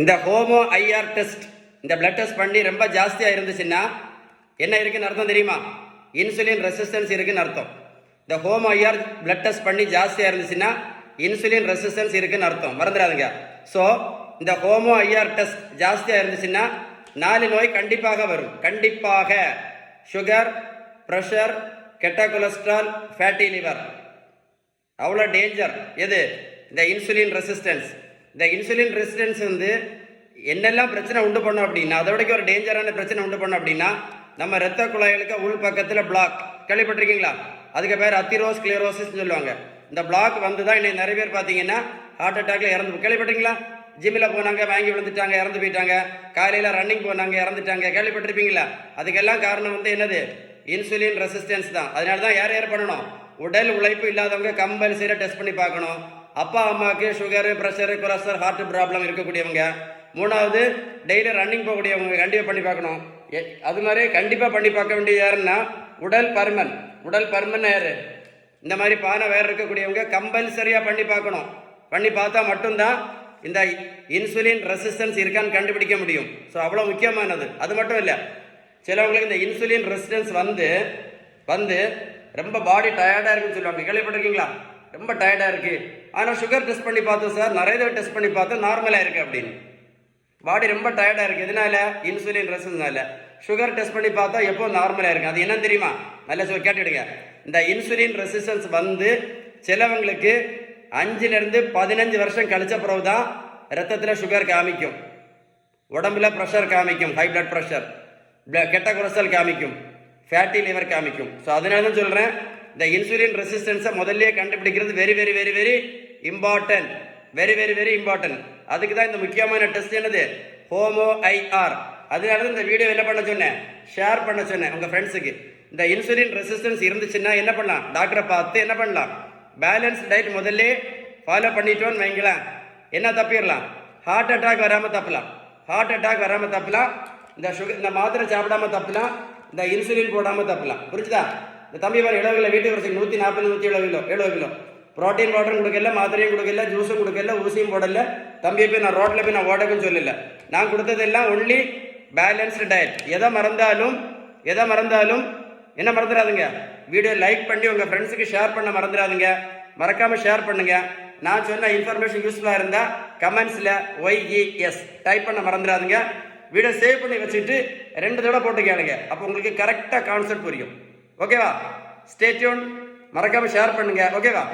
இந்த homo IR test, இந்த blood test பண்ணி ரொம்ப ஜாஸ்தியாக இருந்துச்சுன்னா என்ன இருக்குன்னு அர்த்தம் தெரியுமா? இன்சுலின் ரெசிஸ்டன்ஸ் இருக்குன்னு அர்த்தம். இந்த ஹோமோ ஐஆர் பிளட் டெஸ்ட் பண்ணி ஜாஸ்தியாக இருந்துச்சுன்னா இன்சுலின் ரெசிஸ்டன்ஸ் இருக்குன்னு அர்த்தம், மறந்துடாதுங்க. ஸோ இந்த ஹோமோ ஐஆர் டெஸ்ட் ஜாஸ்தியாக இருந்துச்சுன்னா 4 நோய் கண்டிப்பாக வரும். கண்டிப்பாக சுகர், ப்ரெஷர், கெட்ட கொலஸ்ட்ரால், ஃபேட்டி லிவர். அவ்வளோ டேஞ்சர் எது? இந்த இன்சுலின் ரெசிஸ்டன்ஸ். இந்த இன்சுலின் ரெசிஸ்டன்ஸ் என்னெல்லாம் பிரச்சனை உண்டு பண்ணோம் அப்படின்னா, அதோடக்கு ஒரு டேஞ்சரான பிரச்சனை உண்டு பண்ணோம் அப்படின்னா, நம்ம ரத்த குழாய்களுக்கு உள் பக்கத்தில் பிளாக், கேள்விப்பட்டிருக்கீங்களா? அதுக்கு பேர் அத்திரோஸ்க்ளரோசிஸ் சொல்லுவாங்க. இந்த பிளாக் வந்து தான் இன்னைக்கு நிறைய பேர் பார்த்தீங்கன்னா ஹார்ட் அட்டாக்ல இறந்து, கேள்விப்பட்டிருக்கீங்களா? ஜிம்மில் போனாங்க, வாங்கி விழுந்துட்டாங்க, இறந்து போயிட்டாங்க. காலையில் ரன்னிங் போனாங்க, இறந்துட்டாங்க, கேள்விப்பட்டிருப்பீங்களா? அதுக்கெல்லாம் காரணம் என்னது? இன்சுலின் ரெசிஸ்டன்ஸ் தான். அதனால தான் யார் பண்ணணும்? உடல் உழைப்பு இல்லாதவங்க கம்பல்சரியாக டெஸ்ட் பண்ணி பார்க்கணும். அப்பா அம்மாவுக்கு sugar, pressure, cholesterol, heart problem இருக்கக்கூடியவங்க, 3வது டெய்லி ரன்னிங் போகக்கூடியவங்க கண்டிப்பாக பண்ணி பார்க்கணும். அது மாதிரி கண்டிப்பாக பண்ணி பார்க்க வேண்டியது யாருன்னா உடல் பருமன். உடல் பருமன் யாரு? இந்த மாதிரி பானை வேறு இருக்கக்கூடியவங்க கம்பல்சரியாக பண்ணி பார்க்கணும். பண்ணி பார்த்தா மட்டும்தான் இந்த இன்சுலின் ரெசிஸ்டன்ஸ் இருக்கான்னு கண்டுபிடிக்க முடியும். ஸோ அவ்வளோ முக்கியமானது. அது மட்டும் இல்லை, சிலவங்களுக்கு இந்த இன்சுலின் ரெசிஸ்டன்ஸ் வந்து ரொம்ப பாடி டயர்டாக இருக்குன்னு சொல்லுவாங்க, கேள்விப்பட்டிருக்கீங்களா? ரொம்ப டயர்டாக இருக்குது. ஆனால் சுகர் டெஸ்ட் பண்ணி பார்த்தோம் சார், நிறைய தடவை டெஸ்ட் பண்ணி பார்த்தோம், நார்மலாக இருக்குது அப்படின்னு. பாடி ரொம்ப டயர்டாக இருக்குது, எதனால? இன்சுலின் ரெசிஸ்டன்ஸ்னால. சுகர் டெஸ்ட் பண்ணி பார்த்தா எப்போ நார்மலாக இருக்குது. அது என்னன்னு தெரியுமா? நல்லா கேட்டுடுங்க. இந்த இன்சுலின் ரெசிஸ்டன்ஸ் சிலவங்களுக்கு 5லேருந்து 15 வருஷம் கழிச்ச பிறகு தான் ரத்தத்தில் சுகர் காமிக்கும், உடம்புல ப்ரெஷர் காமிக்கும், ஹை பிளட் ப்ரெஷர், கெட்ட கொலஸ்ட்ரால் காமிக்கும், ஃபேட்டி லிவர் காமிக்கும். ஸோ அதனால தான் சொல்கிறேன், இந்த இன்சுலின் ரெசிஸ்டன்ஸை முதல்ல கண்டுபிடிக்கிறது very very very very important. Very very very important. அதுக்கு தான் இந்த முக்கியமான டெஸ்ட் என்னது? Homo IR. அதனால தான் இந்த வீடியோ என்ன பண்ண சொன்னேன், ஷேர் பண்ண சொன்னேன் உங்கள் ஃப்ரெண்ட்ஸுக்கு. இந்த இன்சுலின் ரெசிஸ்டன்ஸ் இருந்துச்சுன்னா என்ன பண்ணலாம்? டாக்டரை பார்த்து என்ன பண்ணலாம்? பேலன்ஸ் டயட் முதல்ல ஃபாலோ பண்ணிட்டோன்னு வைங்களேன், என்ன தப்பிடலாம்? ஹார்ட் அட்டாக் வராமல் தப்பலாம். ஹார்ட் அட்டாக் வராமல் தப்பலாம். இந்த மாத்திரை சாப்பிடாம தப்பலாம். இந்த இன்சுலின் போடாமல் தப்பலாம். புரிஞ்சுதா? இந்த தம்பி பாரு 70 கிலோ வீட்டுக்கு வரைக்கும் 140 170 கிலோ ப்ரோட்டீன் பவுடரும் கொடுக்கல, மாத்திரையும் கொடுக்கல, ஜூஸும் கொடுக்கல, ஊசியும் போடல. தம்பியை போய் நான் ரோட்டில் போய் நான் ஓடக்குன்னு சொல்லல. நான் கொடுத்ததெல்லாம் ஒன்லி பேலன்ஸ்டு டயட். எதை மறந்தாலும் என்ன மறந்துடாதுங்க, வீடியோ லைக் பண்ணி உங்கள் ஃப்ரெண்ட்ஸுக்கு ஷேர் பண்ண மறந்துடாதுங்க. மறக்காமல் ஷேர் பண்ணுங்க. நான் சொன்ன இன்ஃபர்மேஷன் யூஸ்ஃபுல்லாக இருந்தால் கமெண்ட்ஸில் YES டைப் பண்ண மறந்துடாதுங்க. வீடியோ சேவ் பண்ணி வச்சுட்டு 2 தடவை போட்டு கேளுங்க. அப்போ உங்களுக்கு கரெக்டாக கான்செப்ட் புரியும். ஓகேவா? Stay tune. மறக்காமல் ஷேர் பண்ணுங்க. ஓகேவா?